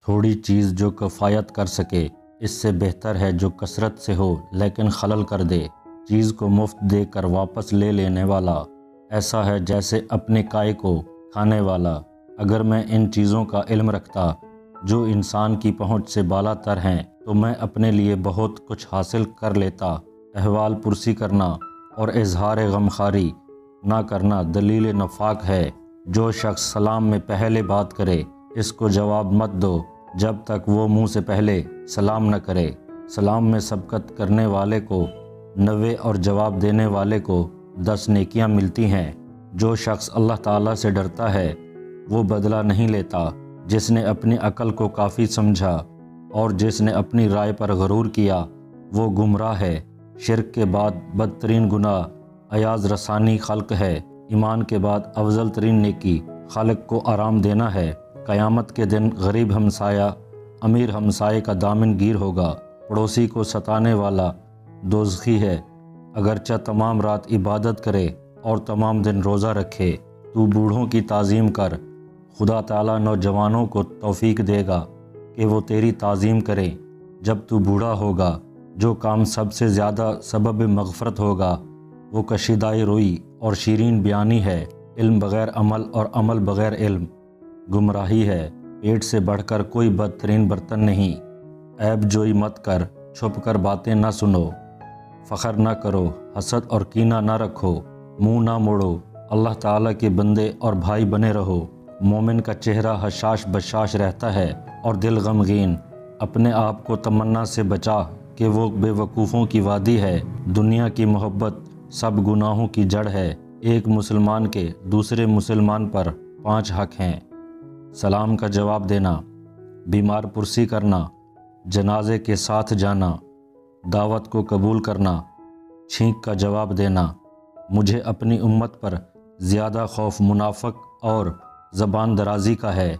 تھوڑی چیز جو کفایت کر سکے اس سے بہتر ہے جو کثرت سے ہو لیکن خلل کر دے۔ چیز کو مفت دے کر واپس لے لینے والا ایسا ہے جیسے اپنے کائے کو کھانے والا۔ اگر میں ان چیزوں کا علم رکھتا جو انسان کی پہنچ سے بالا تر ہیں تو میں اپنے لیے بہت کچھ حاصل کر لیتا۔ احوال پرسی کرنا اور اظہار غمخواری نہ کرنا دلیل نفاق ہے۔ جو شخص سلام میں پہلے بات کرے اس کو جواب مت دو جب تک وہ منہ سے پہلے سلام نہ کرے۔ سلام میں سبقت کرنے والے کو 90 اور جواب دینے والے کو 10 نیکیاں ملتی ہیں۔ جو شخص اللہ تعالیٰ سے ڈرتا ہے وہ بدلہ نہیں لیتا۔ جس نے اپنی عقل کو کافی سمجھا اور جس نے اپنی رائے پر غرور کیا وہ گمراہ ہے۔ شرک کے بعد بدترین گناہ ایاز رسانی خلق ہے۔ ایمان کے بعد افضل ترین نیکی خالق کو آرام دینا ہے۔ قیامت کے دن غریب ہمسایہ امیر ہمسائے کا دامن گیر ہوگا۔ پڑوسی کو ستانے والا دوزخی ہے۔ اگرچہ تمام رات عبادت کرے اور تمام دن روزہ رکھے تو بوڑھوں کی تعظیم کر، خدا تعالیٰ نوجوانوں کو توفیق دے گا کہ وہ تیری تعظیم کریں جب تو بوڑھا ہوگا۔ جو کام سب سے زیادہ سبب مغفرت ہوگا وہ کشیدۂ روئی اور شیرین بیانی ہے۔ علم بغیر عمل اور عمل بغیر علم گمراہی ہے۔ پیٹ سے بڑھ کر کوئی بدترین برتن نہیں۔ عیب جوئی مت کر، چھپ کر باتیں نہ سنو، فخر نہ کرو، حسد اور کینہ نہ رکھو، منہ نہ موڑو، اللہ تعالیٰ کے بندے اور بھائی بنے رہو۔ مومن کا چہرہ حشاش بشاش رہتا ہے اور دل غمگین۔ اپنے آپ کو تمنا سے بچا کہ وہ بے وقوفوں کی وادی ہے۔ دنیا کی محبت سب گناہوں کی جڑ ہے۔ ایک مسلمان کے دوسرے مسلمان پر 5 حق ہیں۔ سلام کا جواب دینا، بیمار پرسی کرنا، جنازے کے ساتھ جانا، دعوت کو قبول کرنا، چھینک کا جواب دینا۔ مجھے اپنی امت پر زیادہ خوف منافق اور زبان درازی کا ہے۔